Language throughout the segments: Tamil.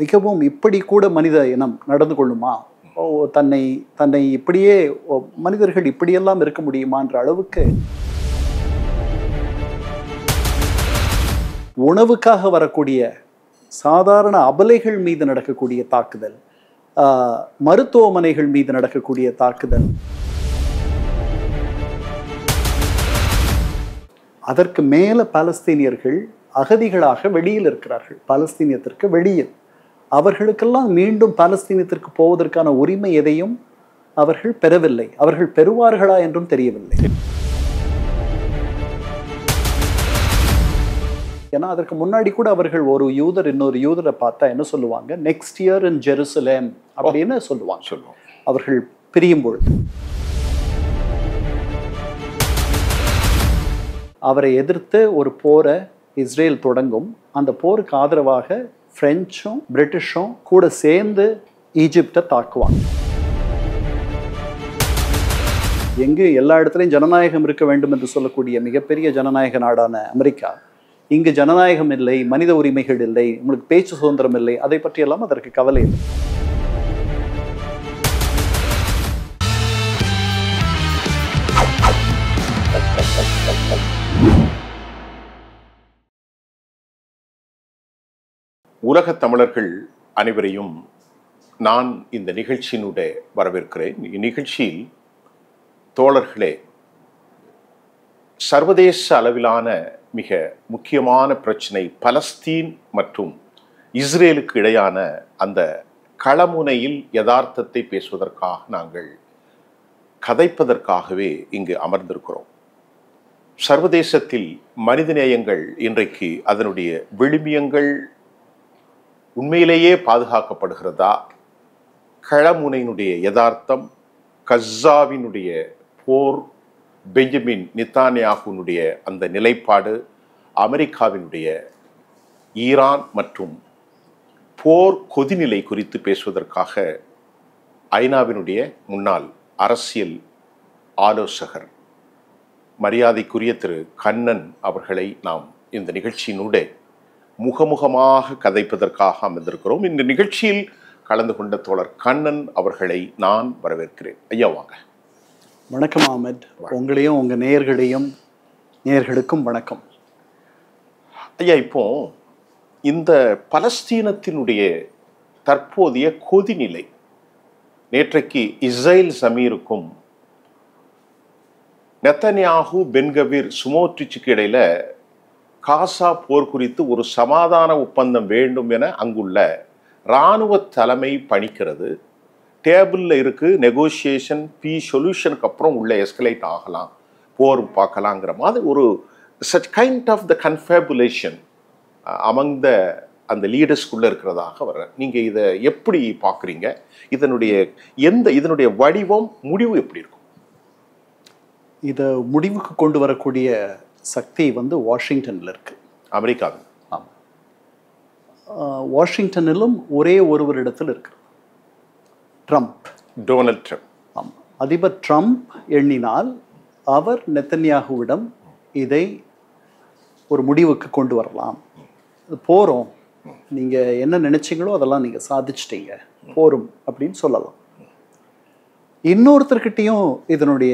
மிகவும் இப்படி கூட மனித இனம் நடந்து கொள்ளுமா, தன்னை தன்னை இப்படியே மனிதர்கள் இப்படியெல்லாம் இருக்க முடியுமான்ற அளவுக்கு உணவுக்காக வரக்கூடிய சாதாரண அபலைகள் மீது நடக்கக்கூடிய தாக்குதல், மருத்துவமனைகள் மீது நடக்கக்கூடிய தாக்குதல், அதற்கு மேல பாலஸ்தீனியர்கள் அகதிகளாக வெளியில் இருக்கிறார்கள். பாலஸ்தீனியத்திற்கு வெளியில் அவர்களுக்கெல்லாம் மீண்டும் பாலஸ்தீனத்திற்கு போவதற்கான உரிமை எதையும் அவர்கள் பெறவில்லை. அவர்கள் பெறுவார்களா என்றும் தெரியவில்லை. ஏன்னா அதற்கு முன்னாடி கூட அவர்கள் ஒரு யூதர் இன்னொரு யூதரை பார்த்தா என்ன சொல்லுவாங்க, நெக்ஸ்ட் இயர் இன் ஜெருசலேம் அப்படின்னு சொல்லுவாங்க. அவர்கள் பிரியும் பொழுது அவரை எதிர்த்து ஒரு போரை இஸ்ரேல் தொடங்கும். அந்த போருக்கு ஆதரவாக பிரெஞ்சும் பிரிட்டிஷும் கூட சேர்ந்து ஈஜிப்டை தாக்குவாங்க. எங்கு எல்லா இடத்துலையும் ஜனநாயகம் இருக்க வேண்டும் என்று சொல்லக்கூடிய மிகப்பெரிய ஜனநாயக நாடான அமெரிக்கா, இங்கு ஜனநாயகம் இல்லை, மனித உரிமைகள் இல்லை, உங்களுக்கு பேச்சு சுதந்திரம் இல்லை, அதை பற்றியெல்லாம் அதற்கு கவலை இல்லை. உலகத் தமிழர்கள் அனைவரையும் நான் இந்த நிகழ்ச்சியினுடைய வரவேற்கிறேன். இந்நிகழ்ச்சியில் தோழர்களே, சர்வதேச அளவிலான மிக முக்கியமான பிரச்சனை பலஸ்தீன் மற்றும் இஸ்ரேலுக்கு இடையான அந்த களமுனையில் யதார்த்தத்தை பேசுவதற்காக நாங்கள் கதைப்பதற்காகவே இங்கு அமர்ந்திருக்கிறோம். சர்வதேசத்தில் மனிதநேயங்கள் இன்றைக்கு அதனுடைய விழுமியங்கள் உண்மையிலேயே பாதுகாக்கப்படுகிறதா? களமுனையினுடைய யதார்த்தம், கஸ்ஸாவினுடைய போர், பெஞ்சமின் நெத்தன்யாகுவினுடைய அந்த நிலைப்பாடு, அமெரிக்காவினுடைய ஈரான் மற்றும் போர் கொதிநிலை குறித்து பேசுவதற்காக ஐநாவினுடைய முன்னாள் அரசியல் ஆலோசகர் மரியாதைக்குரிய திரு கண்ணன் அவர்களை நாம் இந்த நிகழ்ச்சியினுடைய முகமுகமாக கதைப்பதற்காக அமர்ந்திருக்கிறோம். இந்த நிகழ்ச்சியில் கலந்து கொண்ட தோழர் கண்ணன் அவர்களை நான் வரவேற்கிறேன். ஐயா வாங்க. வணக்கம் அஹ்மத், உங்களையும் உங்க நேயர்களுக்கும் வணக்கம். ஐயா, இப்போ இந்த பலஸ்தீனத்தினுடைய தற்போதைய கொதிநிலை, நேற்றைக்கு இஸ்ரேல் சமீருக்கும் நெத்தன்யாகு பென்கவீர் சுமோட்ரிச்சுக்கு இடையில காசா போர் குறித்து ஒரு சமாதான ஒப்பந்தம் வேண்டும் என அங்குள்ள இராணுவ தலைமை பணிக்கிறது. டேபிளில் இருக்கு, நெகோசியேஷன், சொல்யூஷனுக்கு அப்புறம் உள்ள எஸ்கலேட் ஆகலாம், போர் பார்க்கலாங்கிற மாதிரி ஒரு such kind of the confabulation among the அந்த லீடர்ஸ்குள்ளே இருக்கிறதாக வர. நீங்கள் இதை எப்படி பார்க்குறீங்க? இதனுடைய வடிவம், முடிவு எப்படி இருக்கும்? இதை முடிவுக்கு கொண்டு வரக்கூடிய சக்தி வாஷிங்டனில் இருக்கு, அமெரிக்காவில். ஆமாம், வாஷிங்டனிலும் ஒரே ஒருவரிடத்தில் இருக்கு, ட்ரம்ப், டொனால்ட் ட்ரம்ப். ஆமாம், அதிபர் ட்ரம்ப் எண்ணினால் அவர் நெத்தன்யாகுவிடம் இதை ஒரு முடிவுக்கு கொண்டு வரலாம். போகிறோம், நீங்கள் என்ன நினைச்சீங்களோ அதெல்லாம் நீங்கள் சாதிச்சிட்டீங்க, போரும் அப்படின்னு சொல்லலாம். இன்னொருத்தர்கிட்டையும்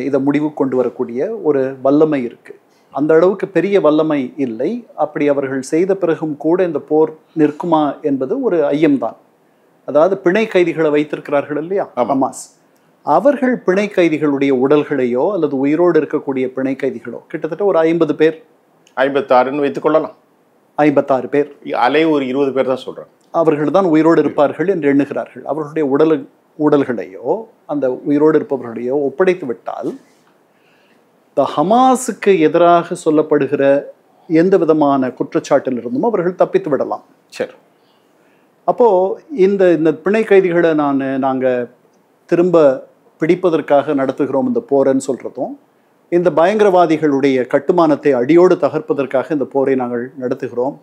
இதை முடிவு கொண்டு வரக்கூடிய ஒரு வல்லமை இருக்கு. அந்த அளவுக்கு பெரிய வல்லமை இல்லை. அப்படி அவர்கள் செய்த பிறகும் கூட இந்த போர் நிற்குமா என்பது ஒரு ஐயம்தான். அதாவது பிணை கைதிகளை வைத்திருக்கிறார்கள் இல்லையா ஹமாஸ், அவர்கள் பிணை கைதிகளுடைய உடல்களையோ அல்லது உயிரோடு இருக்கக்கூடிய பிணை கைதிகளோ கிட்டத்தட்ட ஒரு 50 பேர், 56 வைத்துக் கொள்ளலாம், 56 பேர், அலை ஒரு 20 பேர் தான் சொல்றாங்க, அவர்கள் தான் உயிரோடு இருப்பார்கள் என்று எண்ணுகிறார்கள். அவர்களுடைய உடல்களையோ அந்த உயிரோடு இருப்பவர்களையோ ஒப்படைத்து விட்டால் ஹமாஸுக்கு எதிராக சொல்லப்படுகிற எந்த விதமான குற்றச்சாட்டில் இருந்தும் அவர்கள் தப்பித்து விடலாம். சரி, அப்போ இந்த பிணை கைதிகளை நாங்கள் திரும்ப பிடிப்பதற்காக நடத்துகிறோம் இந்த போரைன்னு சொல்றதும், இந்த பயங்கரவாதிகளுடைய கட்டுமானத்தை அடியோடு தகர்ப்பதற்காக இந்த போரை நாங்கள் நடத்துகிறோம்,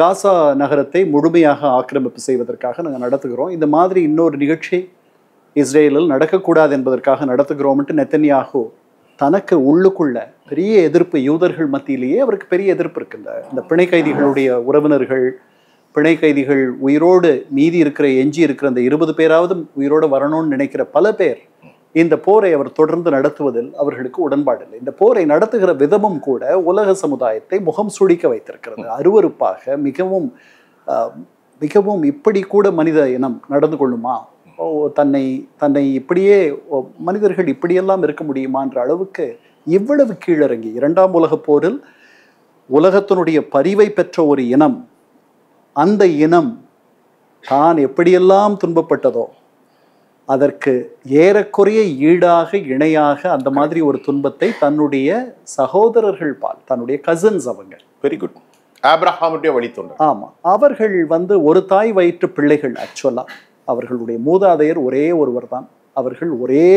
காசா நகரத்தை முழுமையாக ஆக்கிரமிப்பு செய்வதற்காக நாங்கள் நடத்துகிறோம், இந்த மாதிரி இன்னொரு நிகழ்ச்சி இஸ்ரேலில் நடக்கக்கூடாது என்பதற்காக நடத்துகிறோம்ட்டு நெத்தன்யாகு தனக்கு உள்ளுக்குள்ள பெரிய எதிர்ப்பு, யூதர்கள் மத்தியிலேயே அவருக்கு பெரிய எதிர்ப்பு இருக்கு. இந்த பிணை கைதிகளுடைய உறவினர்கள், பிணை கைதிகள் உயிரோடு மீதி இருக்கிற எஞ்சி இருக்கிற அந்த 20 பேராவது உயிரோடு வரணும்னு நினைக்கிற பல பேர் இந்த போரை அவர் தொடர்ந்து நடத்துவதில் அவர்களுக்கு உடன்பாடு இல்லை. இந்த போரை நடத்துகிற விதமும் கூட உலக சமுதாயத்தை முகம் சுளிக்க வைத்திருக்கிறது. அருவருப்பாக மிகவும் மிகவும் இப்படி கூட மனித இனம் நடந்து கொள்ளுமா, தன்னை தன்னை இப்படியே மனிதர்கள் இப்படியெல்லாம் இருக்க முடியுமான்ற அளவுக்கு இவ்வளவு கீழிறங்கி 2ஆம் உலகப் போரில் உலகத்தினுடைய பரிவை பெற்ற ஒரு இனம், அந்த இனம் தான் எப்படியெல்லாம் துன்பப்பட்டதோ அதற்கு ஏறக்குறைய ஈடாக இணையாக அந்த மாதிரி ஒரு துன்பத்தை தன்னுடைய சகோதரர்கள் பால், தன்னுடைய கசின்ஸ், அவங்க வெரி குட் ஆபிரகாமுடைய வழித்தோன்றல், ஆமா, அவர்கள் ஒரு தாய் வயிற்று பிள்ளைகள். ஆக்சுவலா அவர்களுடைய மூதாதையர் ஒரே ஒருவர் தான். அவர்கள் ஒரே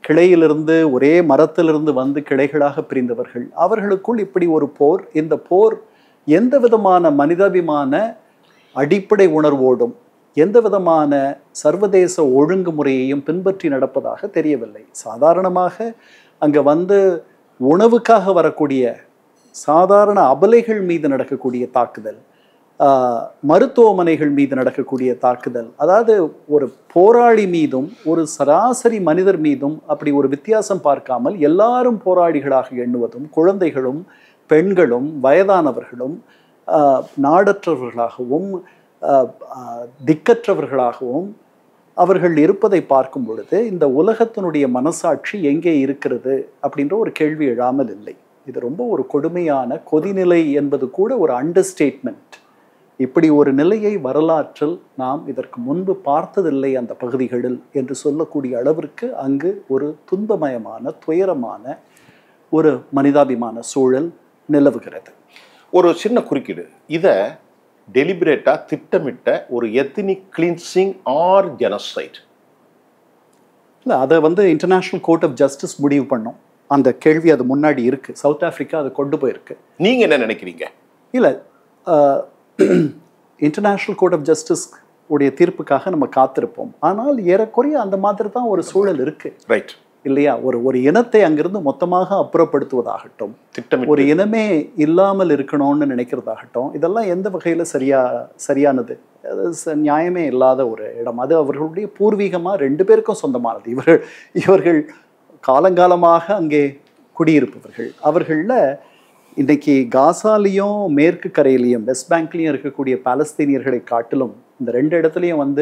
கிளையிலிருந்து ஒரே மரத்திலிருந்து வந்து கிளைகளாக பிரிந்தவர்கள். அவர்களுக்குள் இப்படி ஒரு போர். இந்த போர் எந்த விதமான மனிதாபிமான அடிப்படை உணர்வோடும் எந்த விதமான சர்வதேச ஒழுங்குமுறையையும் பின்பற்றி நடப்பதாக தெரியவில்லை. சாதாரணமாக அங்கே உணவுக்காக வரக்கூடிய சாதாரண அபலைகள் மீது நடக்கக்கூடிய தாக்குதல், மருத்துவமனைகள் மீது நடக்கக்கூடிய தாக்குதல், அதாவது ஒரு போராளி மீதும் ஒரு சராசரி மனிதர் மீதும் அப்படி ஒரு வித்தியாசம் பார்க்காமல் எல்லாரும் போராளிகளாக எண்ணுவதும், குழந்தைகளும் பெண்களும் வயதானவர்களும் நாடற்றவர்களாகவும் திக்கற்றவர்களாகவும் அவர்கள் இருப்பதை பார்க்கும் பொழுது இந்த உலகத்தினுடைய மனசாட்சி எங்கே இருக்கிறது அப்படின்ற ஒரு கேள்வி எழாமல் இல்லை. இது ரொம்ப ஒரு கொடுமையான கொதிநிலை என்பது கூட ஒரு அண்டர்ஸ்டேட்மெண்ட். இப்படி ஒரு நிலையை வரலாற்றில் நாம் இதற்கு முன்பு பார்த்ததில்லை அந்த பகுதிகளில் என்று சொல்லக்கூடிய அளவிற்கு அங்கு ஒரு துன்பமயமான துயரமான ஒரு மனிதாபிமான சூழல் நிலவுகிறது. ஒரு சின்ன குறுக்கீடு, இதை டெலிபரேட்டா திட்டமிட்ட ஒரு எத்னிக் கிளீன்சிங் ஆர் ஜெனோசைட் இல்லை, அதை இன்டர்நேஷ்னல் கோர்ட் ஆஃப் ஜஸ்டிஸ் முடிவு பண்ணும். அந்த கேள்வி அது முன்னாடி இருக்கு. சவுத் ஆப்பிரிக்கா அதை கொண்டு போயிருக்கு. நீங்க என்ன நினைக்கிறீங்க? இல்லை, இன்டர்நேஷ்னல் கோர்ட் ஆஃப் ஜஸ்டிஸ் உடைய தீர்ப்புக்காக நம்ம காத்திருப்போம். ஆனால் ஏறக்குறைய அந்த மாதிரி தான் ஒரு சூழல் இருக்கு. ரைட் இல்லையா? ஒரு இனத்தை அங்கிருந்து மொத்தமாக அப்புறப்படுத்துவதாகட்டும், ஒரு இனமே இல்லாமல் இருக்கணும்னு நினைக்கிறதாகட்டும், இதெல்லாம் எந்த வகையில் சரியானது? நியாயமே இல்லாத ஒரு இடம் அது. அவர்களுடைய பூர்வீகமாக 2 பேருக்கும் சொந்தமானது. இவர்கள் காலங்காலமாக அங்கே குடியிருப்பவர்கள். அவர்களில் இன்னைக்கு காசாலையும் மேற்கு கரையிலையும் வெஸ்ட் பேங்க்லையும் இருக்கக்கூடிய பாலஸ்தீனியர்களை காட்டிலும் இந்த 2 இடத்துலையும்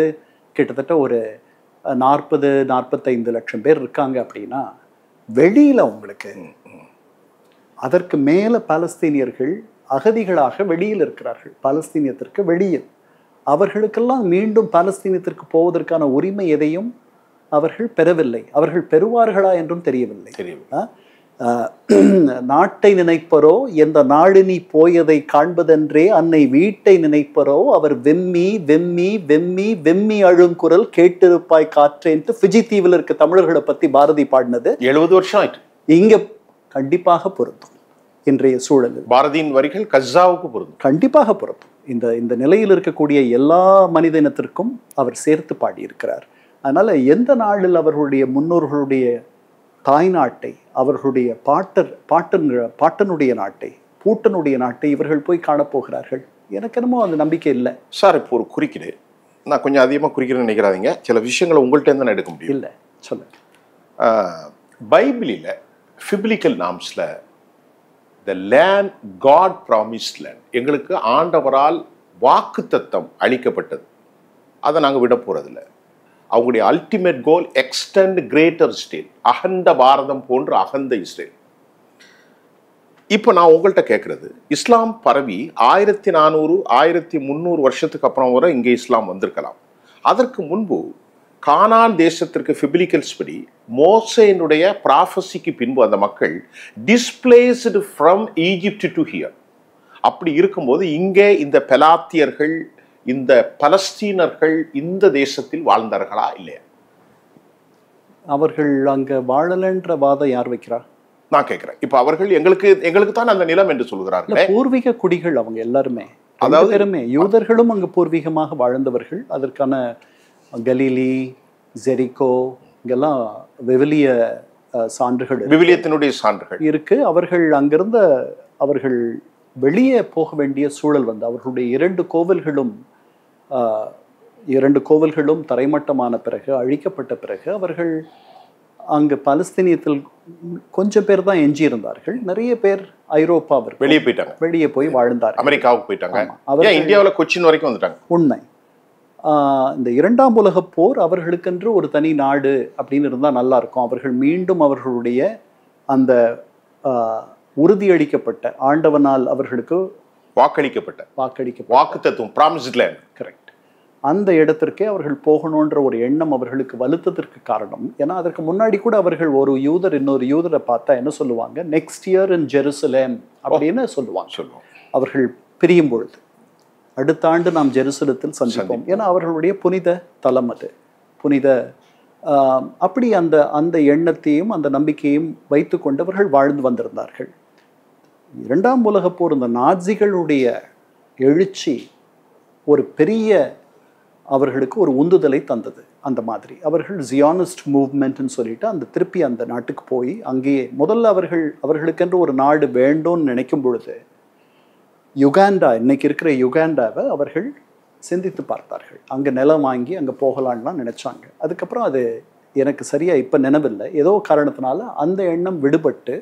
கிட்டத்தட்ட ஒரு 40-45 லட்சம் பேர் இருக்காங்க. அப்படின்னா வெளியில உங்களுக்கு அதற்கு மேல பாலஸ்தீனியர்கள் அகதிகளாக வெளியில் இருக்கிறார்கள். பாலஸ்தீனியத்திற்கு வெளியில் அவர்களுக்கெல்லாம் மீண்டும் பாலஸ்தீனத்திற்கு போவதற்கான உரிமை எதையும் அவர்கள் பெறவில்லை. அவர்கள் பெறுவார்களா என்றும் தெரியவில்லை. நாட்டை நினைப்பரோ எந்த நாடு நீ போயதை காண்பதென்றே அன்னை வீட்டை நினைப்பரோ அவர் வெம்மி வெம்மி வெம்மி வெம்மி அழுங்குரல் கேட்டிருப்பாய் காற்றேன்ட்டு ஃபிஜி தீவில் இருக்க தமிழர்களை பத்தி பாரதி பாடினது 70 வருஷம் ஆயிட்டு. இங்க கண்டிப்பாக பொருந்தும். இன்றைய சூழலில் பாரதியின் வரிகள் கஜாவுக்கு பொருந்தும், கண்டிப்பாக பொருந்தும். இந்த நிலையில் இருக்கக்கூடிய எல்லா மனித இனத்திற்கும் அவர் சேர்த்து பாடியிருக்கிறார். அதனால எந்த நாளில் அவர்களுடைய முன்னோர்களுடைய தாய் நாட்டை, அவர்களுடைய பாட்டனுடைய நாட்டை, பூட்டனுடைய நாட்டை இவர்கள் போய் காணப்போகிறார்கள்? எனக்கு என்னமோ அந்த நம்பிக்கை இல்லை சார். இப்போ ஒரு குறுக்கீடு, நான் கொஞ்சம் அதிகமாக குறிக்கிறேன்னு நினைக்கிறாதீங்க. சில விஷயங்களை உங்கள்கிட்ட இருந்து நான் எடுக்க முடியும். இல்லை சொல்ல. பைபிளில் பிப்ளிக்கல் நாம்ஸில் the land God promised land, எங்களுக்கு ஆண்டவரால் வாக்குத்தத்தம் அளிக்கப்பட்டது, அதை நாங்கள் விட போகிறதில்ல. அவங்களுடைய ultimate goal extend greater Israel, அகண்ட பாரதம் போன்ற அகண்ட இஸ்ரேல். இப்போ நான் உங்கள்கிட்ட கேட்குறது, இஸ்லாம் பரவி 1400-1300 வருஷத்துக்கு அப்புறம் வரை இங்கே இஸ்லாம் வந்திருக்கலாம். அதற்கு முன்பு கானான் தேசத்திற்கு பிப்ளிக்கல்ஸ் படி மோசேனுடைய ப்ராஃபஸிக்கு பின்பு அந்த மக்கள் displaced from Egypt to hear. அப்படி இருக்கும்போது இங்கே இந்த பெலாத்தியர்கள், இந்த பலஸ்தீனர்கள் இந்த தேசத்தில் வாழ்ந்தார்களா இல்லையா? அவர்கள் அங்க வாழலன்ற வாதம் யார் வைக்கிறார்? நான் கேட்கிறேன். இப்ப அவர்கள் எங்களுக்கு தான் அந்த நிலம் என்று சொல்கிறார்கள். பூர்வீக குடிகள் அவங்க எல்லாருமே, அதாவது பெருமை யூதர்களும் அங்கு பூர்வீகமாக வாழ்ந்தவர்கள். அதற்கான கலீலி, ஜெரிகோ இங்கெல்லாம் விவிலிய சான்றுகள், விவிலியத்தினுடைய சான்றுகள் இருக்கு. அவர்கள் அங்கிருந்த அவர்கள் வெளியே போக வேண்டிய சூழல் வந்து அவர்களுடைய இரண்டு கோவில்களும் தரைமட்டமான பிறகு, அழிக்கப்பட்ட பிறகு அவர்கள் அங்கு பலஸ்தீனியத்தில் கொஞ்சம் பேர் தான் எஞ்சி இருந்தார்கள். நிறைய பேர் ஐரோப்பாவிற்கு வெளியே போய் வாழ்ந்தார்கள், அமெரிக்காவுக்கு போயிட்டாங்க, இந்தியாவில் கொச்சின் வரைக்கும் வந்துட்டாங்க. உண்மை. இந்த இரண்டாம் உலகப் போர் அவர்களுக்கென்று ஒரு தனி நாடு அப்படின்னு இருந்தால் நல்லா இருக்கும். அவர்கள் மீண்டும் அவர்களுடைய அந்த உறுதியளிக்கப்பட்ட ஆண்டவனால் அவர்களுக்கு வாக்குத்தத்தம் ப்ராமிஸ்ட் லேண்ட், கரெக்ட், அந்த இடத்திற்கே அவர்கள் போகணுன்ற ஒரு எண்ணம் அவர்களுக்கு வலுத்ததற்கு காரணம். ஏன்னா அதற்கு முன்னாடி கூட அவர்கள் ஒரு யூதர் இன்னொரு யூதரை பார்த்தா என்ன சொல்லுவாங்க, நெக்ஸ்ட் இயர் இன் ஜெருசலேம் அப்படின்னு சொல்லுவாங்க. அவர்கள் பிரியும் பொழுது அடுத்த ஆண்டு நாம் ஜெருசலத்தில் சந்திப்போம். ஏன்னா அவர்களுடைய புனித தலம் அது, புனித அப்படி அந்த எண்ணத்தையும் அந்த நம்பிக்கையும் வைத்து கொண்டவர்கள் வாழ்ந்து வந்திருந்தார்கள். இரண்டாம் உலகப் போர் இந்த நாட்சிகளுடைய எழுச்சி ஒரு பெரிய அவர்களுக்கு ஒரு உந்துதலை தந்தது. அந்த மாதிரி அவர்கள் ஜியானிஸ்ட் மூவ்மெண்ட்னு சொல்லிட்டு அந்த திருப்பி அந்த நாட்டுக்கு போய் அங்கேயே முதல்ல அவர்களுக்கென்று ஒரு நாடு வேண்டும்னு நினைக்கும் பொழுது யுகாண்டா, இன்னைக்கு இருக்கிற யுகாண்டாவை அவர்கள் சிந்தித்து பார்த்தார்கள். அங்கே நிலம் வாங்கி அங்கே போகலான்லாம் நினைச்சாங்க. அதுக்கப்புறம் அது எனக்கு சரியா இப்போ நினைவில்லை, ஏதோ காரணத்தினால அந்த எண்ணம் விடுபட்டு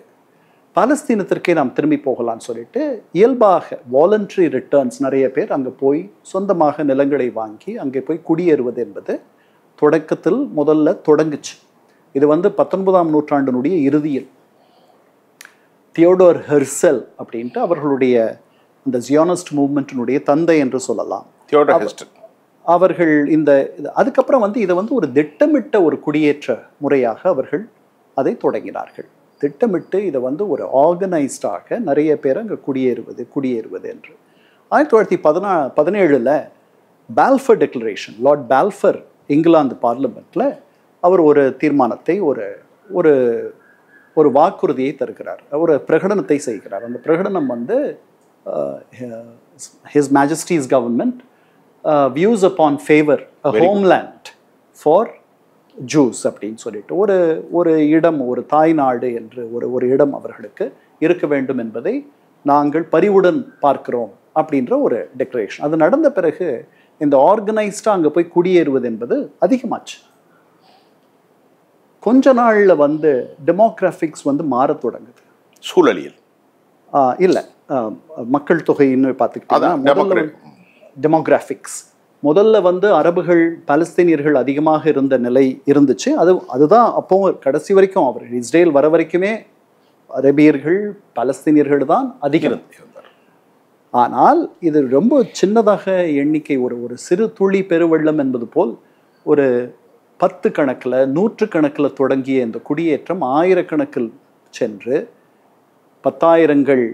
பாலஸ்தீனத்திற்கே நாம் திரும்பி போகலான்னு சொல்லிட்டு இயல்பாக வாலண்டரி ரிட்டர்ன்ஸ் நிறைய பேர் அங்கே போய் சொந்தமாக நிலங்களை வாங்கி அங்கே போய் குடியேறுவது என்பது தொடக்கத்தில் முதல்ல தொடங்குச்சு. இது 19ஆம் நூற்றாண்டினுடைய இறுதியில் தியோடோர் ஹெர்சல் அப்படின்ட்டு அவர்களுடைய இந்த ஜியானிஸ்ட் மூவ்மெண்ட்டினுடைய தந்தை என்று சொல்லலாம். அவர்கள் அதுக்கப்புறம் இதை ஒரு திட்டமிட்ட ஒரு குடியேற்ற முறையாக அவர்கள் அதை தொடங்கினார்கள். திட்டமிட்டு இதை ஒரு ஆர்கனைஸ்டாக நிறைய பேர் அங்கே குடியேறுவது என்று 1917 Balfour declaration, Lord Balfour England பார்லிமெண்ட்டில் அவர் ஒரு தீர்மானத்தை ஒரு வாக்குறுதியை தருகிறார், ஒரு பிரகடனத்தை செய்கிறார். அந்த பிரகடனம் His Majesty's government views upon favor a homeland for Jews அப்படின்னு சொல்லிட்டு ஒரு இடம், ஒரு தாய் நாடு என்று ஒரு இடம் அவர்களுக்கு இருக்க வேண்டும் என்பதை நாங்கள் பரிவுடன் பார்க்கிறோம் அப்படின்ற ஒரு டெக்ளரேஷன். அது நடந்த பிறகு இந்த ஆர்கனைஸ்டாக அங்கே போய் குடியேறுவது என்பது அதிகமாச்சு. கொஞ்ச நாளில் டெமோகிராஃபிக்ஸ் மாறத் தொடங்குது. சூழலியல் இல்லை, மக்கள் தொகைன்னு பார்த்துக்கிட்டீங்கன்னா டெமோகிராஃபிக்ஸ் முதல்ல அரபுகள் பாலஸ்தீனியர்கள் அதிகமாக இருந்த நிலை இருந்துச்சு. அதுதான் அப்போ கடைசி வரைக்கும் அவர்கள் இஸ்ரேல் வர வரைக்குமே அரபியர்கள் பாலஸ்தீனியர்கள் தான் அதிகம். ஆனால் இது ரொம்ப சின்னதாக எண்ணிக்கை, ஒரு சிறு துளி பெருவெள்ளம் என்பது போல் ஒரு 10 கணக்கில் 100 கணக்கில் தொடங்கிய இந்த குடியேற்றம் ஆயிரக்கணக்கில் சென்று 10,000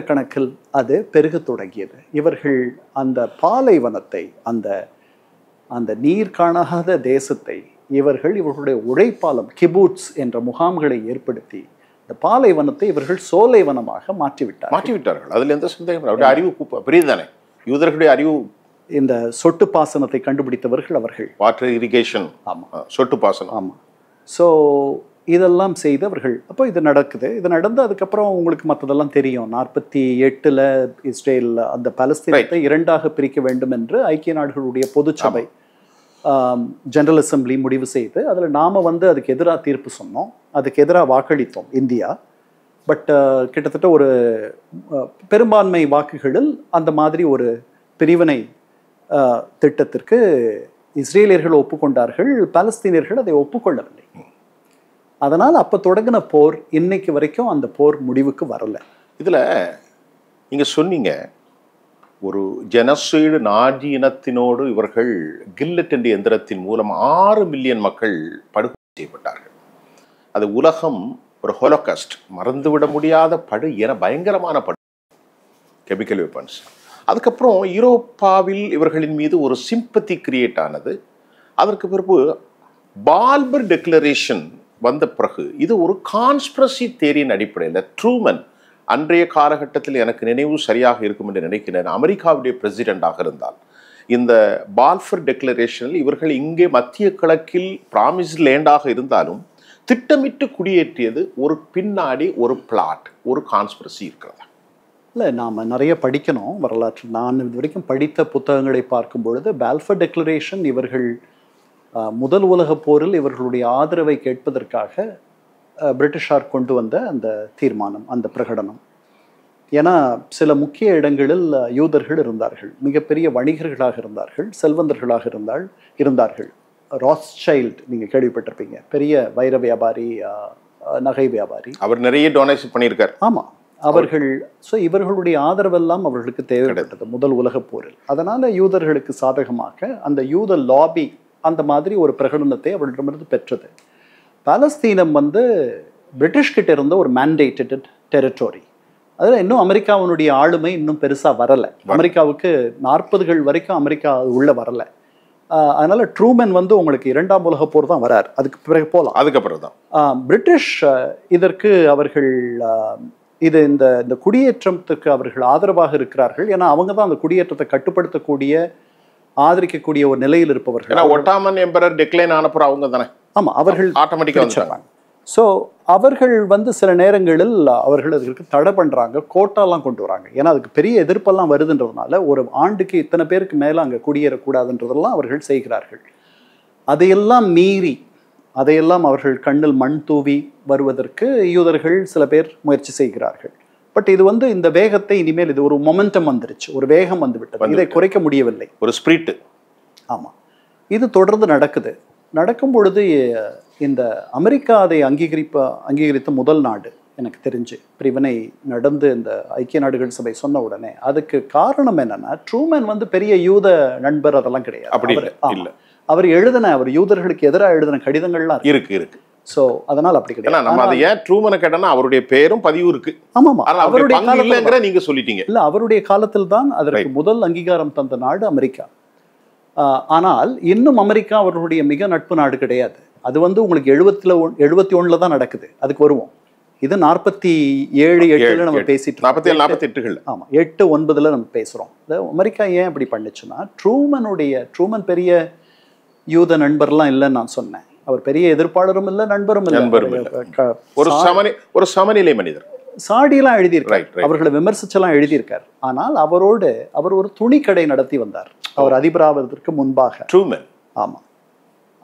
கணக்கில் அது பெருக தொடங்கியது. இவர்கள் அந்த பாலைவனத்தை, அந்த நீர் காணாத தேசத்தை இவர்களுடைய உழைப்பாலம் கிபூட்ஸ் என்ற முகாம்களை ஏற்படுத்தி இந்த பாலைவனத்தை இவர்கள் சோலைவனமாக மாற்றிவிட்டார்கள். அதில் எந்த சந்தேகம், அறிவு பெரியதானே, யூதர்களுடைய அறிவு. இந்த சொட்டு பாசனத்தை கண்டுபிடித்தவர்கள் அவர்கள், வாட்டர் இரிகேஷன். ஆமாம், சொட்டு பாசனம். ஆமாம். ஸோ இதெல்லாம் செய்தவர்கள். அப்போ இது நடந்து அதுக்கப்புறம் உங்களுக்கு மற்றதெல்லாம் தெரியும். 48 இஸ்ரேல் அந்த பாலஸ்தீனத்தை இரண்டாக பிரிக்க வேண்டும் என்று ஐக்கிய நாடுகளுடைய பொதுச்சபை ஜெனரல் அசம்பிளி முடிவு செய்து அதில் நாம் அதுக்கு எதிராக தீர்ப்பு சொன்னோம், அதுக்கு எதிராக வாக்களித்தோம் இந்தியா. பட் கிட்டத்தட்ட ஒரு பெரும்பான்மை வாக்குகளில் அந்த மாதிரி ஒரு பிரிவினை திட்டத்திற்கு இஸ்ரேலியர்கள் ஒப்புக்கொண்டார்கள், பாலஸ்தீனியர்கள் அதை ஒப்புக்கொள்ளவில்லை. அதனால் அப்போ தொடங்கின போர் இன்னைக்கு வரைக்கும் அந்த போர் முடிவுக்கு வரல. இதில் நீங்கள் சொன்னீங்க ஒரு ஜெனசைடு நாஜி இனத்தினோடு இவர்கள் கில்லட் என்ற எந்திரத்தின் மூலம் 6 மில்லியன் மக்கள் படுகொலை செய்யப்பட்டார்கள். அது உலகம் ஒரு ஹோலோகாஸ்ட், மறந்துவிட முடியாத பயங்கரமான கெமிக்கல் வெப்பன்ஸ். அதுக்கப்புறம் யூரோப்பாவில் இவர்களின் மீது ஒரு சிம்பத்தி கிரியேட் ஆனது. அதற்கு பிறகு பால்பர் டெக்ளரேஷன் வந்த பிறகு இது ஒரு கான்ஸ்பிரசி தியரியின் அடிப்படையில் ட்ரூமன் அன்றைய காலகட்டத்தில் எனக்கு நினைவு சரியாக இருக்கும் என்று நினைக்கிறேன், அமெரிக்காவுடைய பிரசிடெண்டாக இருந்தால் இந்த பால்ஃபர் டெக்ளரேஷனில் இவர்கள் இங்கே மத்திய கிழக்கில் ப்ராமிஸ் லேண்டாக இருந்தாலும் திட்டமிட்டு குடியேற்றியது ஒரு பின்னாடி ஒரு பிளாட், ஒரு கான்ஸ்பிரசி இருக்கிறதா? இல்லை, நாம் நிறைய படிக்கணும் வரலாற்று. நான் இது வரைக்கும் படித்த புத்தகங்களை பார்க்கும் பொழுது பால்ஃபர் டெக்ளரேஷன் இவர்கள் முதல் உலகப் போரில் இவர்களுடைய ஆதரவை கேட்பதற்காக பிரிட்டிஷார் கொண்டு வந்த அந்த தீர்மானம், அந்த பிரகடனம். ஏன்னா சில முக்கிய இடங்களில் யூதர்கள் இருந்தார்கள், மிகப்பெரிய வணிகர்களாக இருந்தார்கள், செல்வந்தர்களாக இருந்தார்கள். ராத்சைல்ட் நீங்கள் கேள்விப்பட்டிருப்பீங்க, பெரிய வைர வியாபாரி, நகை வியாபாரி. அவர் நிறைய டொனேஷன் பண்ணியிருக்கார். ஆமாம், அவர்கள். ஸோ இவர்களுடைய ஆதரவெல்லாம் அவர்களுக்கு தேவைப்பட்டது முதல் உலகப் போரில். அதனால் யூதர்களுக்கு சாதகமாக அந்த யூத லாபி அந்த மாதிரி ஒரு பிரகடனத்தை அவர்களிடமிருந்து பெற்றது. பாலஸ்தீனம் பிரிட்டிஷ்கிட்ட இருந்த ஒரு மேண்டேட்டட் டெரிட்டரி. அதில் இன்னும் அமெரிக்காவினுடைய ஆளுமை இன்னும் பெருசாக வரலை. அமெரிக்காவுக்கு 40கள் வரைக்கும் அமெரிக்கா உள்ளே வரலை. அதனால் ட்ரூமன் உங்களுக்கு 2ஆம் உலகப் போர் தான் வரார், அதுக்கு பிறகு போகலாம். அதுக்கப்புறம் தான் பிரிட்டிஷ் இதற்கு அவர்கள் இந்த குடியேற்றத்துக்கு அவர்கள் ஆதரவாக இருக்கிறார்கள். ஏன்னா அவங்க தான் அந்த குடியேற்றத்தை கட்டுப்படுத்தக்கூடிய, ஆதரிக்கக்கூடிய ஒரு நிலையில் இருப்பவர்கள். ஒட்டாமன் எம்பரர் டிக்ளைன் ஆனப்புறம் அவங்க தானே. ஆமாம், அவர்கள் ஆட்டோமேட்டிக்காக வந்துட்டாங்க. ஸோ அவர்கள் சில நேரங்களில் அவர்கள் அதற்கு தடை பண்ணுறாங்க, கோட்டாலாம் கொண்டு வராங்க. ஏன்னா அதுக்கு பெரிய எதிர்ப்பெல்லாம் வருதுன்றதுனால ஒரு ஆண்டுக்கு இத்தனை பேருக்கு மேலே அங்கே குடியேறக்கூடாதுன்றதெல்லாம் அவர்கள் செய்கிறார்கள். அதையெல்லாம் மீறி, அதையெல்லாம் அவர்கள் கண்ணில் மண் தூவி வருவதற்கு யூதர்கள் சில பேர் முயற்சி செய்கிறார்கள். பட் இது இந்த வேகத்தை இனிமேல் இது ஒரு மொமெண்டம் வந்துருச்சு, ஒரு வேகம் வந்துவிட்டது, இதை குறைக்க முடியவில்லை, ஒரு ஸ்பிரிட். ஆமாம், இது தொடர்ந்து நடக்கும் பொழுது இந்த அமெரிக்கா அதை அங்கீகரித்த முதல் நாடு எனக்கு தெரிஞ்சு. பிரிவினை நடந்து இந்த ஐக்கிய நாடுகள் சபை சொன்ன உடனே அதுக்கு காரணம் என்னன்னா, ட்ரூமன் பெரிய யூத நண்பர் அதெல்லாம் கிடையாது. அவர் யூதர்களுக்கு எதிராக எழுதின கடிதங்கள்லாம் இருக்கு. ஸோ அதனால் அப்படி கிடையாது. நம்ம அதை ஏன் ட்ரூமனை கேட்டோம்னா அவருடைய பேரும் பதிவு இருக்கு. ஆமாம், அவருடைய காலத்துல நீங்க சொல்லிட்டீங்க. இல்லை, அவருடைய காலத்தில் தான் அதற்கு முதல் அங்கீகாரம் தந்த நாடு அமெரிக்கா. ஆனால் இன்னும் அமெரிக்கா அவர்களுடைய மிக நட்பு நாடு கிடையாது. அது உங்களுக்கு 71 தான் நடக்குது. அதுக்கு வருவோம். இது 47, 8 நம்ம பேசிட்டு 47, 48. ஆமாம், 8, 9 நம்ம பேசுகிறோம். அமெரிக்கா ஏன் இப்படி பண்ணுச்சுன்னா, ட்ரூமன் பெரிய யூத நண்பர்லாம் இல்லைன்னு நான் சொன்னேன். அவர் பெரிய எதிர்ப்பாளரும் இல்லை, நண்பரும் இல்லை, ஒரு சமநிலை மனிதர். சாடியெல்லாம் எழுதியிருக்கார், அவர்களை விமர்சிச்செல்லாம் எழுதியிருக்கார். ஆனால் அவர் ஒரு துணி கடை நடத்தி வந்தார், அவர் அதிபராவதற்கு முன்பாக. ட்ரூமன். ஆமாம்,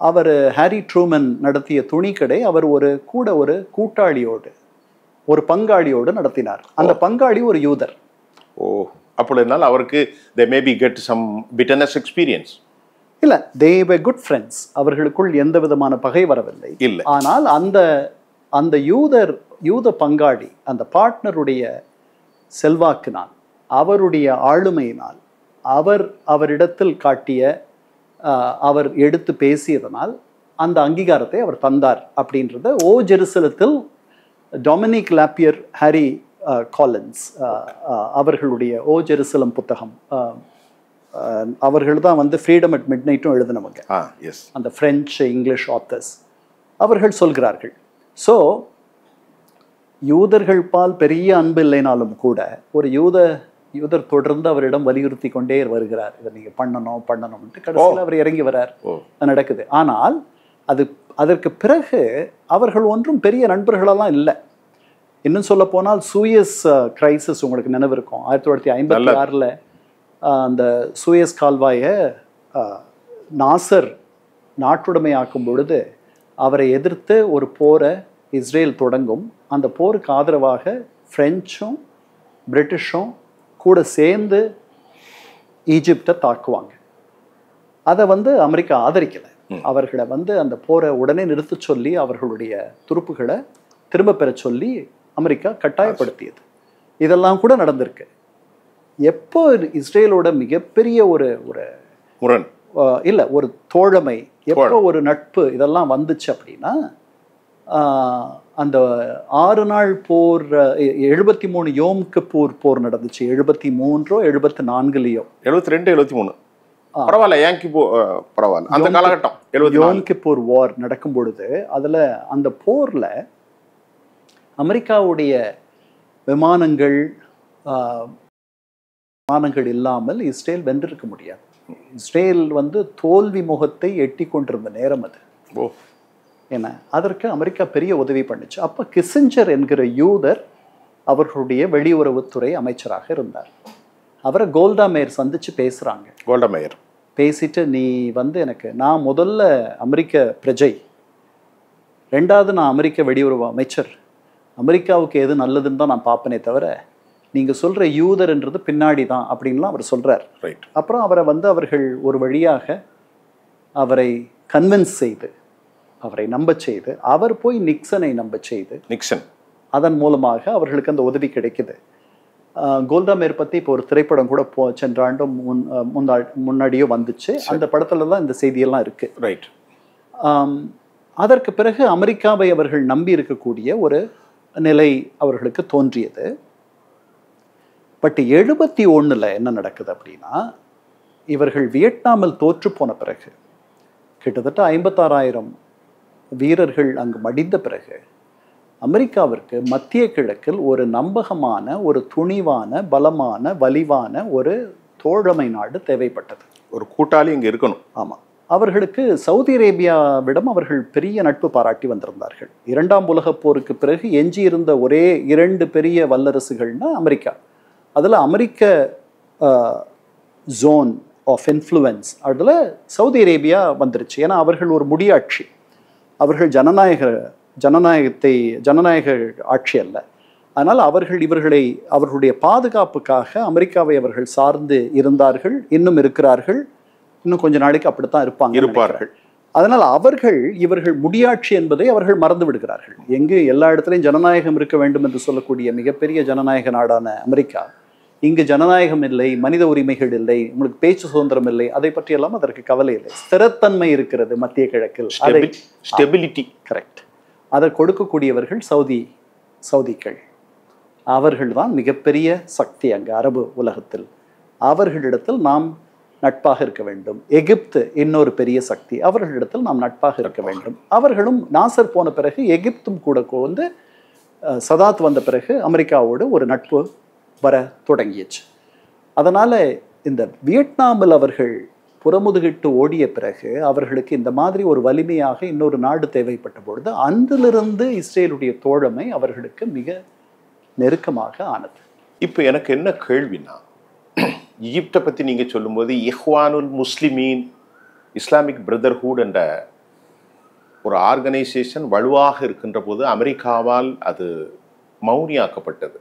அவர் ஹாரி ட்ரூமன் நடத்திய துணி கடை அவர் ஒரு கூட்டாளியோடு, ஒரு பங்காளியோடு நடத்தினார். அந்த பங்காளி ஒரு யூதர். அப்படினால அவருக்கு they maybe get some bitterness experience. இல்ல, they were good friends. அவர்களுக்குள் எந்த விதமான பகை வரவில்லை. ஆனால் அந்த யூத பங்காளி, அந்த பார்ட்னருடைய செல்வாக்கினால், அவருடைய ஆளுமையினால், அவரிடத்தில் காட்டிய, அவர் எடுத்து பேசியதனால் அந்த அங்கீகாரத்தை அவர் தந்தார் அப்படின்றத ஜெருசலத்தில் டொமினிக் லாப்பியர், ஹாரி காலின்ஸ் அவர்களுடைய ஜெருசலம் புத்தகம், அவர்கள் தான் ஃப்ரீடம் அட் மிட்நைட்டும் எழுதினவங்க. அந்த பிரெஞ்சு இங்கிலீஷ் ஆத்தர்ஸ் அவர்கள் சொல்கிறார்கள். ஸோ யூதர்கள் பால் பெரிய அன்பு இல்லைனாலும் கூட ஒரு யூதர் தொடர்ந்து அவரிடம் வலியுறுத்தி கொண்டே வருகிறார், இதை நீங்கள் பண்ணணும்ட்டு. கடைசியில் அவர் இறங்கி வரார், நடக்குது. ஆனால் அதற்கு பிறகு அவர்கள் ஒன்றும் பெரிய நண்பர்களெல்லாம் இல்லை. இன்னும் சொல்ல போனால் சூயஸ் கிரைசிஸ் உங்களுக்கு நினைவு இருக்கும். 1956 அந்த சூயஸ் கால்வாயை நாசர் நாட்டுடைமையாக்கும் பொழுது அவரை எதிர்த்து ஒரு போரை இஸ்ரேல் தொடங்கும். அந்த போருக்கு ஆதரவாக பிரெஞ்சும் பிரிட்டிஷும் கூட சேர்ந்து ஈஜிப்டை தாக்குவாங்க. அதை அமெரிக்கா ஆதரிக்கலை. அவர்களை அந்த போரை உடனே நிறுத்த சொல்லி அவர்களுடைய துருப்புகளை திரும்ப பெற சொல்லி அமெரிக்கா கட்டாயப்படுத்தியது. இதெல்லாம் கூட நடந்திருக்கு. எப்போ இஸ்ரேலோட மிகப்பெரிய ஒரு முரண் இல்லை, ஒரு தோழமை, எப்போ ஒரு நட்பு இதெல்லாம் வந்துச்சு அப்படின்னா, அந்த 6 நாள் போர், 73 யோம் கிப்பூர் போர் நடந்துச்சு. 73 74 72 73 பரவாயில்ல, அந்த காலகட்டம் யோம் கிப்பூர் வார் நடக்கும் பொழுது அதில் அந்த போரில் அமெரிக்காவுடைய விமானங்கள் இல்லாமல் இஸ்ரேல் வென்றிருக்க முடியாது. இஸ்ரேல் தோல்வி முகத்தை எட்டி கொண்டிருந்த நேரம் அது. ஏன்னா அதற்கு அமெரிக்கா பெரிய உதவி பண்ணுச்சு. அப்போ கிசிஞ்சர் என்கிற யூதர் அவர்களுடைய வெளியுறவுத்துறை அமைச்சராக இருந்தார். அவரை கோல்டா மேயர் சந்திச்சு பேசுகிறாங்க. கோல்டா மேயர் பேசிட்டு, நீ வந்து எனக்கு, நான் முதல்ல அமெரிக்க பிரஜை, ரெண்டாவது நான் அமெரிக்க வெளியுறவு அமைச்சர், அமெரிக்காவுக்கு எது நல்லதுன்னு தான் நான் பார்ப்பனே தவிர நீங்கள் சொல்கிற யூதர்ன்றது பின்னாடி தான் அப்படின்லாம் அவர் சொல்கிறார். ரைட். அப்புறம் அவரை வந்து அவர்கள் ஒரு வழியாக அவரை கன்வின்ஸ் செய்து, அவரை நம்ப செய்து, அவர் போய் நிக்சனை நம்ப செய்து, நிக்சன் அதன் மூலமாக அவர்களுக்கு அந்த உதவி கிடைக்குது. கோல்டா மேயர் பற்றி இப்போ ஒரு திரைப்படம் கூட சென்ற ஆண்டும் முன்னாடியோ வந்துச்சு. அந்த படத்துல தான் இந்த செய்தியெல்லாம் இருக்கு. ரைட். அதற்கு பிறகு அமெரிக்காவை அவர்கள் நம்பி இருக்கக்கூடிய ஒரு நிலை அவர்களுக்கு தோன்றியது. பட் 71 என்ன நடக்குது அப்படின்னா, இவர்கள் வியட்நாமில் தோற்று போன பிறகு கிட்டத்தட்ட 56,000 வீரர்கள் அங்கு மடிந்த பிறகு அமெரிக்காவிற்கு மத்திய கிழக்கில் ஒரு நம்பகமான, ஒரு துணிவான, பலமான, வலிவான ஒரு தோழமை நாடு தேவைப்பட்டது. ஒரு கூட்டாளி இங்கே இருக்கணும். ஆமாம். அவர்களுக்கு சவுதி அரேபியாவிடம் அவர்கள் பெரிய நட்பு பாராட்டி வந்திருந்தார்கள். 2ஆம் உலகப் போருக்கு பிறகு எஞ்சி இருந்த ஒரே 2 பெரிய வல்லரசுகள்னா அமெரிக்கா. அதில் அமெரிக்க ஜோன் ஆஃப் இன்ஃப்ளூயன்ஸ் அதில் சவுதி அரேபியா வந்துருச்சு. ஏன்னா அவர்கள் ஒரு முடியாட்சி, அவர்கள் ஜனநாயக ஆட்சி அல்ல. அதனால் அவர்களுடைய பாதுகாப்புக்காக அமெரிக்காவை அவர்கள் சார்ந்து இருந்தார்கள், இன்னும் இருக்கிறார்கள், இன்னும் கொஞ்ச நாளைக்கு அப்படித்தான் இருப்பார்கள். அதனால் இவர்கள் முடியாட்சி என்பதை அவர்கள் மறந்து விடுகிறார்கள். எங்கு எல்லா இடத்துலையும் ஜனநாயகம் இருக்க வேண்டும் என்று சொல்லக்கூடிய மிகப்பெரிய ஜனநாயக நாடான அமெரிக்கா, இங்கு ஜனநாயகம் இல்லை, மனித உரிமைகள் இல்லை, உங்களுக்கு பேச்சு சுதந்திரம் இல்லை, அதை பற்றியெல்லாம் அதற்கு கவலை இல்லை. ஸ்திரத்தன்மை இருக்கிறது மத்திய கிழக்கில், ஸ்டெபிலிட்டி. கரெக்ட். அதை கொடுக்கக்கூடியவர்கள் சவுதிகள். அவர்கள் தான் மிகப்பெரிய சக்தி அங்கு அரபு உலகத்தில். அவர்களிடத்தில் நாம் நட்பாக இருக்க வேண்டும். எகிப்து இன்னொரு பெரிய சக்தி, அவர்களிடத்தில் நாம் நட்பாக இருக்க வேண்டும். அவர்களும் நாசர் போன பிறகு எகிப்தும் கூட வந்து சதாத் வந்த பிறகு அமெரிக்காவோடு ஒரு நட்பு வர தொடங்கியச்சு. அதனால இந்த வியட்நாமில் அவர்கள் புறமுதுகிட்டு ஓடிய பிறகு அவர்களுக்கு இந்த மாதிரி ஒரு வலிமையாக இன்னொரு நாடு தேவைப்பட்ட பொழுது அன்றிலிருந்து இஸ்ரேலுடைய தோழமை அவர்களுக்கு மிக நெருக்கமாக ஆனது. இப்போ எனக்கு என்ன கேள்வினா, ஈஜிப்டை பற்றி நீங்கள் சொல்லும்போது இஹ்வானுல் முஸ்லிமீன், இஸ்லாமிக் பிரதர்ஹுட் என்ற ஒரு ஆர்கனைசேஷன் வலுவாக இருக்கின்ற போது அமெரிக்காவால் அது மௌனியாக்கப்பட்டது.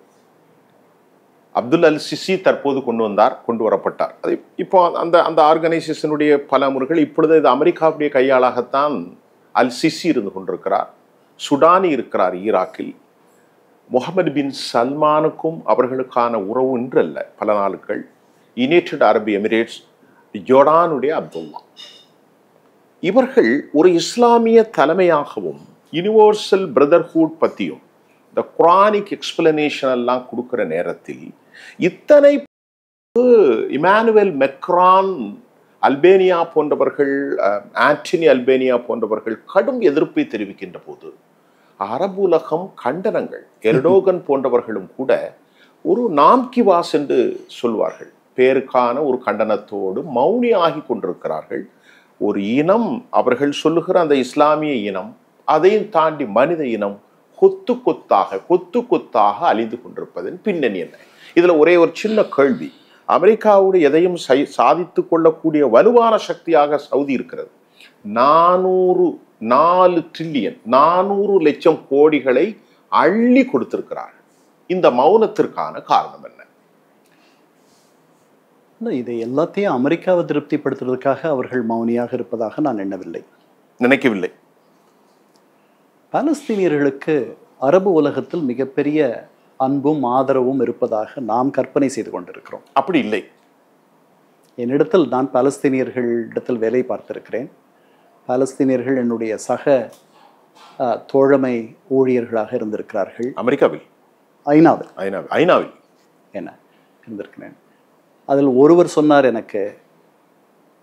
அப்துல் அல் சிசி தற்போது கொண்டு வரப்பட்டார். அது இப்போ அந்த ஆர்கனைசேஷனுடைய பல முறைகள் இப்பொழுது இது அமெரிக்காவுடைய கையாளாகத்தான் அல் சிசி இருந்து கொண்டிருக்கிறார். சுடானி இருக்கிறார் ஈராக்கில். முகமது பின் சல்மானுக்கும் அவர்களுக்கான உறவு இன்றல்ல, பல நாட்கள். யுனைடெட் அரபு எமிரேட்ஸ், ஜோர்டானுடைய அப்துல்லா, இவர்கள் ஒரு இஸ்லாமிய தலைமையாகவும் யூனிவர்சல் பிரதர்ஹுட் பற்றியும் இந்த குரானிக் எக்ஸ்பிளனேஷன் எல்லாம் கொடுக்கிற நேரத்தில் இத்தனை இமானுவேல் மெக்ரான், அல்பேனியா போன்றவர்கள், ஆண்டனி அல்பேனியா போன்றவர்கள் கடும் எதிர்ப்பை தெரிவிக்கின்ற போது அரபு உலகம் கண்டனங்கள், எர்டோகன் போன்றவர்களும் கூட ஒரு நாம்கிவாஸ் என்று சொல்வார்கள், பேருக்கான ஒரு கண்டனத்தோடு மௌனி ஆகி கொண்டிருக்கிறார்கள். ஒரு இனம், அவர்கள் சொல்லுகிற அந்த இஸ்லாமிய இனம், அதையும் தாண்டி மனித இனம் கொத்து கொத்தாக அழிந்து கொண்டிருப்பதன் பின்னணி என்ன? இதுல ஒரே ஒரு சின்ன கேள்வி. அமெரிக்காவோடு எதையும் சாதித்து கொள்ளக்கூடிய வலுவான சக்தியாக சவுதி இருக்கிறது. 4 ட்ரில்லியன் 400 லட்சம் கோடிகளை அள்ளி கொடுத்திருக்கிறார். இந்த மௌனத்திற்கான காரணம் என்ன? இதை எல்லாத்தையும் அமெரிக்காவை திருப்திப்படுத்துவதற்காக அவர்கள் மௌனியாக இருப்பதாக நான் நினைக்கவில்லை. பாலஸ்தீனியர்களுக்கு அரபு உலகத்தில் மிகப்பெரிய அன்பும் ஆதரவும் இருப்பதாக நாம் கற்பனை செய்து கொண்டிருக்கிறோம். அப்படி இல்லை. என்னிடத்தில், நான் பாலஸ்தீனியர்களிடத்தில் வேலை பார்த்திருக்கிறேன். பாலஸ்தீனியர்கள் என்னுடைய சக தோழமை ஊழியர்களாக இருந்திருக்கிறார்கள். அமெரிக்காவில், ஐநாவில் என்ன இருந்திருக்கிறேன். அதில் ஒருவர் சொன்னார் எனக்கு,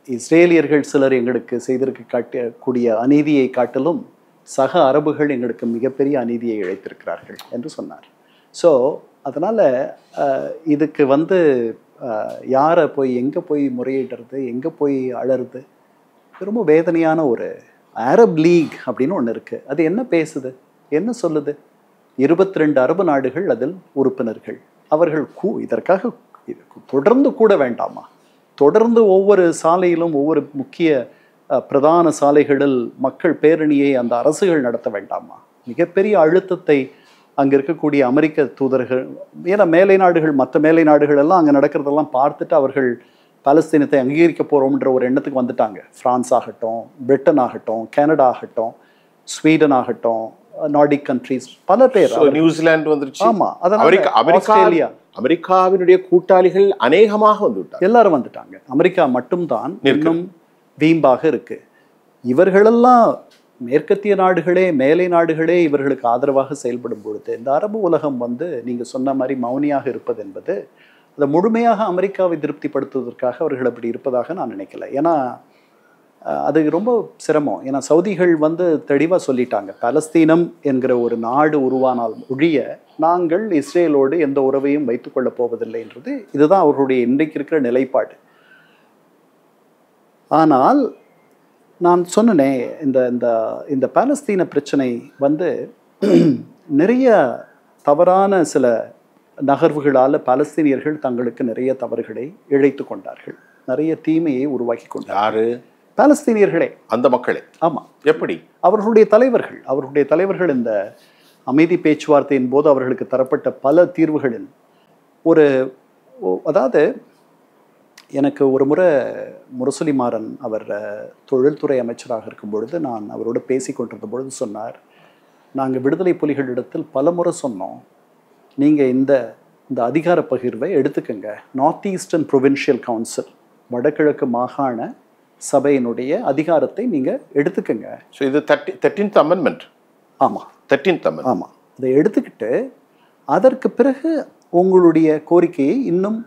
இஸ்ரேலியர்கள் சிலர் எங்களுக்கு செய்திருக்கக்கூடிய அநீதியை காட்டிலும் சக அரபுகள் எங்களுக்கு மிகப்பெரிய அநீதியை இழைத்திருக்கிறார்கள் என்று சொன்னார். ஸோ அதனால் இதுக்கு வந்து யாரை போய் எங்கே போய் முறையிடுறது, எங்கே போய் அழறது, ரொம்ப வேதனையான ஒரு அரப் லீக் அப்படின்னு ஒன்று இருக்குது. அது என்ன பேசுது, என்ன சொல்லுது? 22 அரபு நாடுகள் அதில் உறுப்பினர்கள். அவர்கள் இதற்காக தொடர்ந்து கூட வேண்டாமா? தொடர்ந்து ஒவ்வொரு சாலையிலும் ஒவ்வொரு முக்கிய பிரதான சாலைகளில் மக்கள் பேரணியை அந்த அரசுகள் நடத்த வேண்டாமா? மிகப்பெரிய அழுத்தத்தை அங்கே இருக்கக்கூடிய அமெரிக்க தூதர்கள், ஏன்னா மேலை நாடுகள், மற்ற மேலை நாடுகள் எல்லாம் அங்கே நடக்கிறதெல்லாம் பார்த்துட்டு அவர்கள் பாலஸ்தீனத்தை அங்கீகரிக்க போகிறோம்ன்ற ஒரு எண்ணத்துக்கு வந்துட்டாங்க. பிரான்ஸ் ஆகட்டும், பிரிட்டன் ஆகட்டும், கனடா ஆகட்டும், ஸ்வீடன் ஆகட்டும், நார்டிக் கண்ட்ரீஸ், பல பேர், நியூசிலாந்து வந்துருச்சு. ஆமா, ஆஸ்திரேலியா, அமெரிக்காவினுடைய கூட்டாளிகள் அநேகமாக வந்துட்டாங்க, எல்லாரும் வந்துட்டாங்க. அமெரிக்கா மட்டும்தான் இன்னும் வீம்பாக இருக்கு. இவர்களெல்லாம் மேற்கத்திய நாடுகளே, மேலை நாடுகளே இவர்களுக்கு ஆதரவாக செயல்படும் பொழுது இந்த அரபு உலகம் நீங்க சொன்ன மாதிரி மௌனியாக இருப்பது என்பது அதை முழுமையாக அமெரிக்காவை திருப்திப்படுத்துவதற்காக அவர்கள் அப்படி இருப்பதாக நான் நினைக்கல. ஏன்னா அது ரொம்ப சிரமம். ஏன்னா சவுதிகள் தெளிவாக சொல்லிட்டாங்க, பாலஸ்தீனம் என்கிற ஒரு நாடு உருவானால் ஒழிய நாங்கள் இஸ்ரேலோடு எந்த உறவையும் வைத்துக்கொள்ளப் போவதில்லை என்றது இதுதான் அவர்களுடைய இன்றைக்கு இருக்கிற நிலைப்பாடு. ஆனால் நான் சொன்னனே, இந்த இந்த இந்த பாலஸ்தீன பிரச்சனை நிறைய தவறான சில நகர்வுகளால் பாலஸ்தீனியர்கள் தங்களுக்கு நிறைய தவறுகளை இழைத்து கொண்டார்கள், நிறைய தீமையை உருவாக்கி கொண்டார். யாரு? பாலஸ்தீனியர்களே, அந்த மக்களே. ஆமா. எப்படி? அவர்களுடைய தலைவர்கள் இந்த அமைதி பேச்சுவார்த்தையின் போது அவர்களுக்கு தரப்பட்ட பல தீர்வுகளில் அதாவது எனக்கு ஒரு முறை முரசொலி மாறன் அவர் தொழில்துறை அமைச்சராக இருக்கும் பொழுது நான் அவரோடு பேசி கொண்டிருந்த பொழுது சொன்னார், நாங்கள் விடுதலை புலிகளிடத்தில் பல முறை சொன்னோம், நீங்கள் இந்த அதிகார பகிர்வை எடுத்துக்கங்க, நார்த் ஈஸ்டர்ன் ப்ரொவின்ஷியல் கவுன்சில், வடகிழக்கு மாகாண சபையினுடைய அதிகாரத்தை நீங்கள் எடுத்துக்கங்க. ஸோ இது 13th அமெண்ட்மெண்ட். ஆமாம், 13th அமெண்ட்மெண்ட். ஆமாம், அதை எடுத்துக்கிட்டு அதற்கு பிறகு உங்களுடைய கோரிக்கையை இன்னும்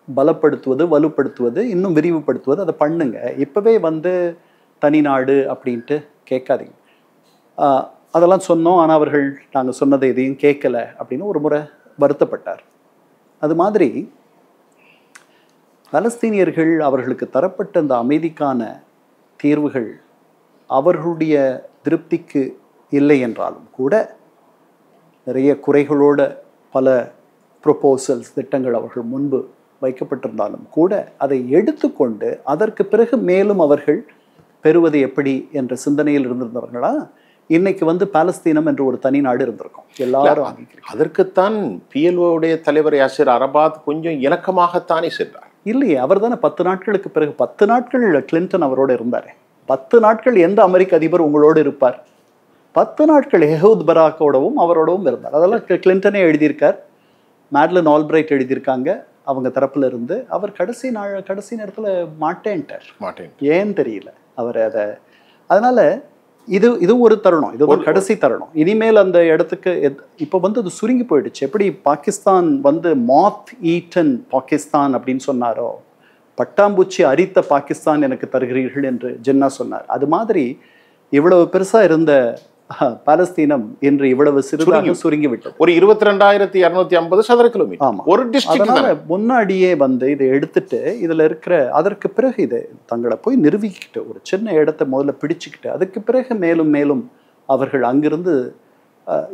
பலப்படுத்துவது, வலுப்படுத்துவது, இன்னும் விரிவுபடுத்துவது, அதை பண்ணுங்க. இப்போவே தனி நாடு அப்படின்ட்டு கேட்காதீங்க. அதெல்லாம் சொன்னோம், ஆனால் அவர்கள் நாங்கள் சொன்னதை எதையும் கேட்கலை அப்படின்னு ஒரு முறை வருத்தப்பட்டார். அது மாதிரி பாலஸ்தீனியர்கள் அவர்களுக்கு தரப்பட்ட அந்த அமைதிக்கான தீர்வுகள் அவர்களுடைய திருப்திக்கு இல்லை என்றாலும் கூட நிறைய குறைகளோட பல ப்ரொபோசல்ஸ், திட்டங்கள் அவர்கள் முன்பு வைக்கப்பட்டிருந்தாலும் கூட அதை எடுத்துக்கொண்டு அதற்கு பிறகு மேலும் அவர்கள் பெறுவது எப்படி என்ற சிந்தனையில் இருந்திருந்தவர்களா இன்னைக்கு பாலஸ்தீனம் என்று ஒரு தனி நாடு இருந்திருக்கும். எல்லாரும் அதற்குத்தான் PLOவுடைய தலைவர் யாசிர் அரபாத் கொஞ்சம் இணக்கமாகத்தானே சென்றார். இல்லையே, அவர் தானே 10 நாட்களுக்கு பிறகு 10 நாட்கள் கிளின்டன் அவரோடு இருந்தார். 10 நாட்கள் எந்த அமெரிக்க அதிபர் உங்களோடு இருப்பார்? 10 நாட்கள் எஹூத் பராக்கோடவும் அவரோடவும் இருந்தார். அதெல்லாம் கிளின்டனே எழுதியிருக்கார், மேட்லின் ஆல்பிரைட் எழுதியிருக்காங்க அவங்க தரப்புல இருந்து. அவர் கடைசி நேரத்தில் மாட்டேன்ட்டார். ஏன் தெரியல அவர் அதை. அதனால இது ஒரு தருணம், இது ஒரு கடைசி தருணம். இனிமேல் அந்த இடத்துக்கு இப்போ அது சுருங்கி போயிடுச்சு. எப்படி பாகிஸ்தான் மாத் ஈட்டன் பாகிஸ்தான் அப்படின்னு சொன்னாரோ, பட்டாம்பூச்சி அரித்த பாகிஸ்தான் எனக்கு தருகிறீர்கள் என்று ஜின்னா சொன்னார். அது மாதிரி இவ்வளவு பெருசா இருந்த பாலஸ்தீனம் என்று இவ்வளவு சிறிதாக சுருங்கி விட்டது. ஒரு 22,250 சதுர கிலோமீட்டர். ஆமா, ஒரு டிஸ்ட்ரிக்ட். அதனால முன்னாடியே இதை எடுத்துட்டு இதுல இருக்கிற அதற்கு பிறகு இதை தங்களை போய் நிறுவிக்கிட்டு ஒரு சின்ன இடத்தை முதல்ல பிடிச்சுக்கிட்டு அதுக்கு பிறகு மேலும் மேலும் அவர்கள் அங்கிருந்து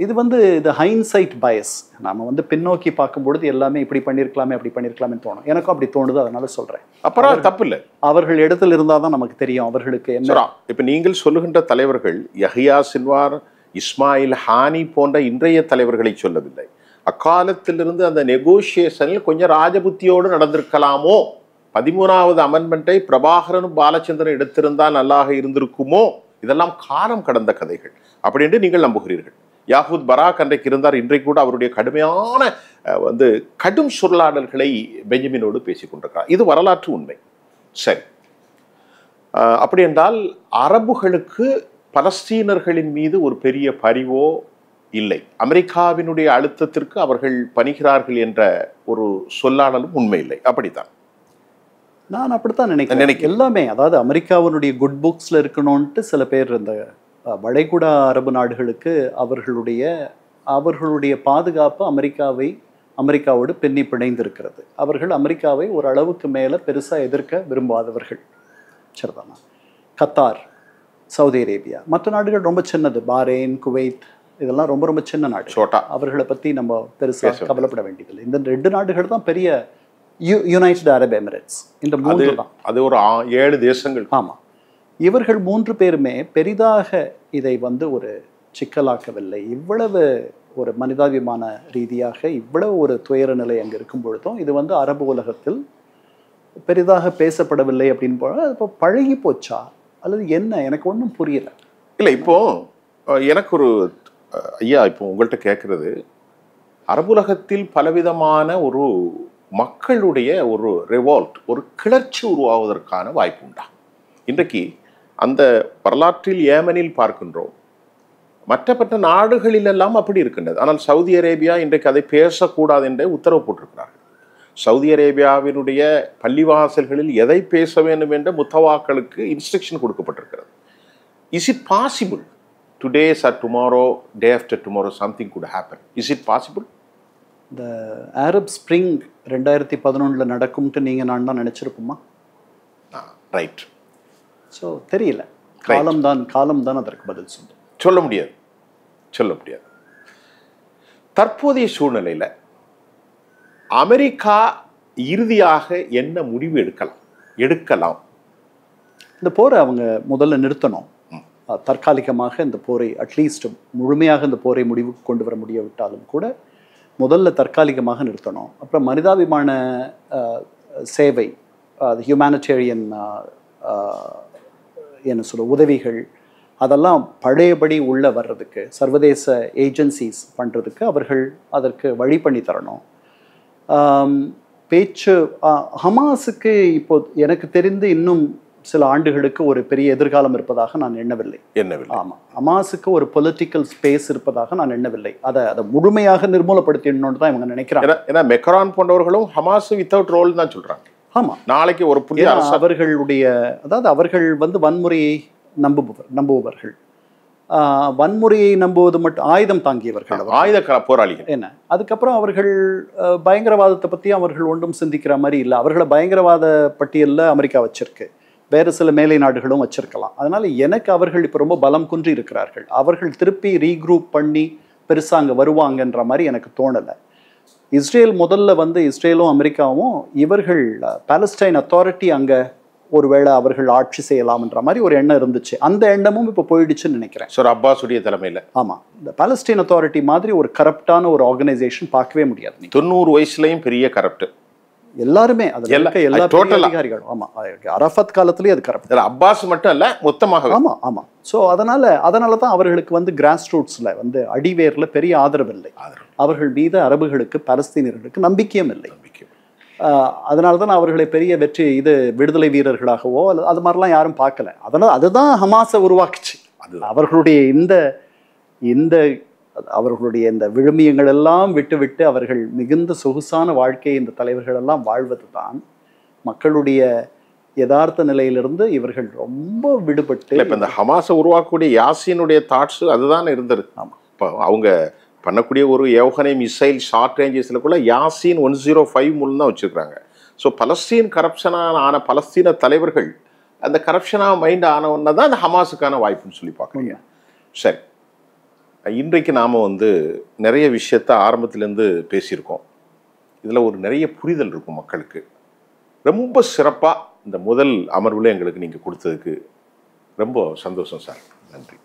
இது இது ஹைன்சைட் பயஸ். நாம பின்னோக்கி பார்க்கும்பொழுது எல்லாமே இப்படி பண்ணியிருக்கலாமே அப்படி பண்ணியிருக்கலாமே தோணும். எனக்கும் அப்படி தோணுது, அதனால சொல்றேன். அப்புறம் தப்பு இல்லை, அவர்கள் இடத்துல இருந்தாதான் நமக்கு தெரியும் அவர்களுக்கு என்ன. இப்ப நீங்கள் சொல்லுகின்ற தலைவர்கள் யஹ்யா சின்வார், இஸ்மாயில் ஹானி போன்ற இன்றைய தலைவர்களை சொல்லவில்லை. அக்காலத்திலிருந்து அந்த நெகோசியேஷனில் கொஞ்சம் ராஜபுத்தியோடு நடந்திருக்கலாமோ, 13வது அமெண்ட்மெண்ட்டை பிரபாகரனும் பாலச்சந்திரன் எடுத்திருந்தால் நல்லாக இருந்திருக்குமோ, இதெல்லாம் காலம் கடந்த கதைகள் அப்படின்னு நீங்கள் நம்புகிறீர்கள். யாஹூத் பராக் அன்றைக்கு இருந்தார், இன்றைக்கு கூட அவருடைய கடுமையான கடும் சொல்லாடல்களை பெஞ்சமினோடு பேசிக் கொண்டிருக்கிறார். இது வரலாற்று உண்மை. சரி, அப்படி என்றால் அரபுகளுக்கு பலஸ்தீனர்களின் மீது ஒரு பெரிய பரிவோ இல்லை, அமெரிக்காவினுடைய அழுத்தத்திற்கு அவர்கள் பணிகிறார்கள் என்ற ஒரு சொல்லாடலும் உண்மை இல்லை. அப்படித்தான் நான் அப்படித்தான் நினைக்கிறேன். எல்லாமே அதாவது அமெரிக்காவினுடைய குட் புக்ஸ்ல இருக்கணும்ட்டு சில பேர் இந்த வளைகுடா அரபு நாடுகளுக்கு அவர்களுடைய பாதுகாப்பு அமெரிக்காவோடு பின்னி பிணைந்திருக்கிறது. அவர்கள் அமெரிக்காவை ஒரு அளவுக்கு மேலே பெருசாக எதிர்க்க விரும்பாதவர்கள். சரிதானா? கத்தார், சவுதி அரேபியா, மற்ற நாடுகள் ரொம்ப சின்னது, பாரேன், குவைத், இதெல்லாம் ரொம்ப ரொம்ப சின்ன நாடு. சோட்டா. அவர்களை பற்றி நம்ம பெருசாக கவலைப்பட வேண்டியதில்லை. இந்த 2 நாடுகள் தான் பெரிய யுனைடெட் அரப் எமிரேட்ஸ். இந்த 3 தான். அது ஒரு 7 தேசங்கள். ஆமாம். இவர்கள் 3 பேருமே பெரிதாக இதை வந்து ஒரு சிக்கலாக்கவில்லை. இவ்வளவு ஒரு மனிதாபிமான ரீதியாக இவ்வளவு ஒரு துயர நிலை அங்கே இருக்கும் பொழுதும் இது வந்து அரபு உலகத்தில் பெரிதாக பேசப்படவில்லை அப்படின்னு இப்போ பழகி போச்சா அல்லது என்ன, எனக்கு ஒன்றும் புரியல. இல்லை, இப்போ எனக்கு ஒரு ஐயா, இப்போ உங்கள்கிட்ட கேட்குறது, அரபுலகத்தில் பலவிதமான ஒரு மக்களுடைய ஒரு ரிவால்ட், ஒரு கிளர்ச்சி உருவாவதற்கான வாய்ப்பு உண்டா? இன்றைக்கு அந்த வரலாற்றில் ஏமனில் பார்க்கின்றோம், மற்ற நாடுகளிலெல்லாம் அப்படி இருக்கின்றது. ஆனால் சவுதி அரேபியா இன்றைக்கு அதை பேசக்கூடாது என்றே உத்தரவு போட்டிருக்கிறார்கள். சவுதி அரேபியாவினுடைய பள்ளிவாசல்களில் எதை பேச வேண்டும் என்ற முத்தவாக்களுக்கு இன்ஸ்ட்ரக்ஷன் கொடுக்கப்பட்டிருக்கிறது. Is it possible today or tomorrow, day after tomorrow something good happen? Is it possible? இந்த அரப் ஸ்ப்ரிங் 2011 நடக்கும்ட்டு நீங்கள் நான் தான் நினச்சிருப்போமா? ரைட். ஸோ தெரியல, காலம்தான் அதற்கு பதில் சொல்ல முடியாது. தற்போதைய சூழ்நிலையில் அமெரிக்கா இறுதியாக என்ன முடிவு எடுக்கலாம்? இந்த போரை அவங்க முதல்ல நிறுத்தணும். தற்காலிகமாக இந்த போரை, அட்லீஸ்ட் முழுமையாக இந்த போரை முடிவுக்கு கொண்டு வர முடியாவிட்டாலும் கூட முதல்ல தற்காலிகமாக நிறுத்தணும். அப்புறம் மனிதாபிமான சேவை, ஹியூமானிட்டேரியன் என்ன சொல்ல உதவிகள், அதெல்லாம் பழையபடி உள்ள வர்றதுக்கு சர்வதேச ஏஜென்சிஸ் பண்ணுறதுக்கு அவர்கள் அதற்கு வழி பண்ணி தரணும். பேச்சு ஹமாஸுக்கு இப்போ எனக்கு தெரிந்து இன்னும் சில ஆண்டுகளுக்கு ஒரு பெரிய எதிர்காலம் இருப்பதாக நான் எண்ணவில்லை. ஆமாம், ஹமாஸுக்கு ஒரு பொலிட்டிக்கல் ஸ்பேஸ் இருப்பதாக நான் எண்ணவில்லை. அதை முழுமையாக நிர்மூலப்படுத்திடணும்னு தான் இவங்க நினைக்கிறாங்க. ஏன்னா மெக்ரான் போன்றவர்களும் ஹமாஸ் வித்தவுட் ரோல் தான் சொல்கிறாங்க. ஆமாம், நாளைக்கு ஒரு புதிய அவர்களுடைய, அதாவது அவர்கள் வந்து வன்முறையை நம்புபவர்கள், வன்முறையை நம்புவது மட்டும், ஆயுதம் தாங்கியவர்கள், ஆயுத போராளிகள் என்ன. அதுக்கப்புறம் அவர்கள் பயங்கரவாதத்தை பற்றி அவர்கள் ஒன்றும் சிந்திக்கிற மாதிரி இல்லை. அவர்களை பயங்கரவாத பட்டியலில் அமெரிக்கா வச்சிருக்கு, வேறு சில மேலை நாடுகளும் வச்சிருக்கலாம். அதனால எனக்கு அவர்கள் இப்போ ரொம்ப பலம் குன்றி இருக்கிறார்கள். அவர்கள் திருப்பி ரீக்ரூப் பண்ணி பெருசாக அங்கே வருவாங்கன்ற மாதிரி எனக்கு தோணலை. இஸ்ரேல் முதல்ல வந்து இஸ்ரேலும் அமெரிக்காவும் இவர்கள் பாலஸ்டைன் அத்தாரிட்டி அங்கே ஒருவேளை அவர்கள் ஆட்சி செய்யலாம்ன்ற மாதிரி ஒரு எண்ணம் இருந்துச்சு. அந்த எண்ணமும் இப்போ போயிடுச்சுன்னு நினைக்கிறேன். சார் அப்பாஸுடைய தலைமையில். ஆமாம், இந்த பாலஸ்டைன் அத்தாரிட்டி மாதிரி ஒரு கரப்டான ஒரு ஆர்கனைசேஷன் பார்க்கவே முடியாது. 90 வயசுலையும் பெரிய கரப்ட் எல்லாருமே, அதில் எல்லா அதிகாரிகளும். ஆமாம், அரஃபத் காலத்திலேயே அது கரப்ட். அப்பாஸ் மட்டும் இல்லை, மொத்தமாக. ஆமாம். ஸோ அதனால தான் அவர்களுக்கு வந்து கிராஸ் ரூட்ஸில் வந்து அடிவேரில் பெரிய ஆதரவு இல்லை. அவர்கள் மீது அரபுகளுக்கு, பாலஸ்தீனியர்களுக்கு நம்பிக்கையும் இல்லை. அதனால தான் அவர்களை பெரிய விடுதலை வீரர்களாகவோ அது மாதிரிலாம் யாரும் பார்க்கல. அதனால் அதுதான் ஹமாஸை உருவாக்குச்சு. அவர்களுடைய இந்த விழுமியங்கள் எல்லாம் விட்டு அவர்கள் மிகுந்த சொகுசான வாழ்க்கையை இந்த தலைவர்கள் எல்லாம் வாழ்வது தான் மக்களுடைய யதார்த்த நிலையிலிருந்து இவர்கள் ரொம்ப விடுபட்டு. இப்போ இந்த ஹமாஸை உருவாக்கக்கூடிய யாசினுடைய தாட்ஸ் அதுதான் இருந்தது. ஆமாம், இப்போ அவங்க பண்ணக்கூடிய ஒரு ஏவுகணை மிசைல் ஷார்ட் ரேஞ்சஸில் கூட யாசின் 105 மூலம் தான் வச்சுருக்காங்க. ஸோ பலஸ்தீன் கரப்ஷனாக ஆன பலஸ்தீன தலைவர்கள் அந்த கரப்ஷனாக மைண்ட் ஆனவொன்னா தான் அந்த ஹமாஸுக்கான வாய்ப்புன்னு சொல்லி பார்க்குறீங்க. சரி, இன்றைக்கு நாம் வந்து நிறைய விஷயத்த ஆரம்பத்துலேருந்து பேசியிருக்கோம். இதில் ஒரு நிறைய புரிதல் இருக்கும் மக்களுக்கு. ரொம்ப சிறப்பாக இந்த முதல் அமர்வில் எங்களுக்கு நீங்கள் கொடுத்ததுக்கு ரொம்ப சந்தோஷம் சார். நன்றி.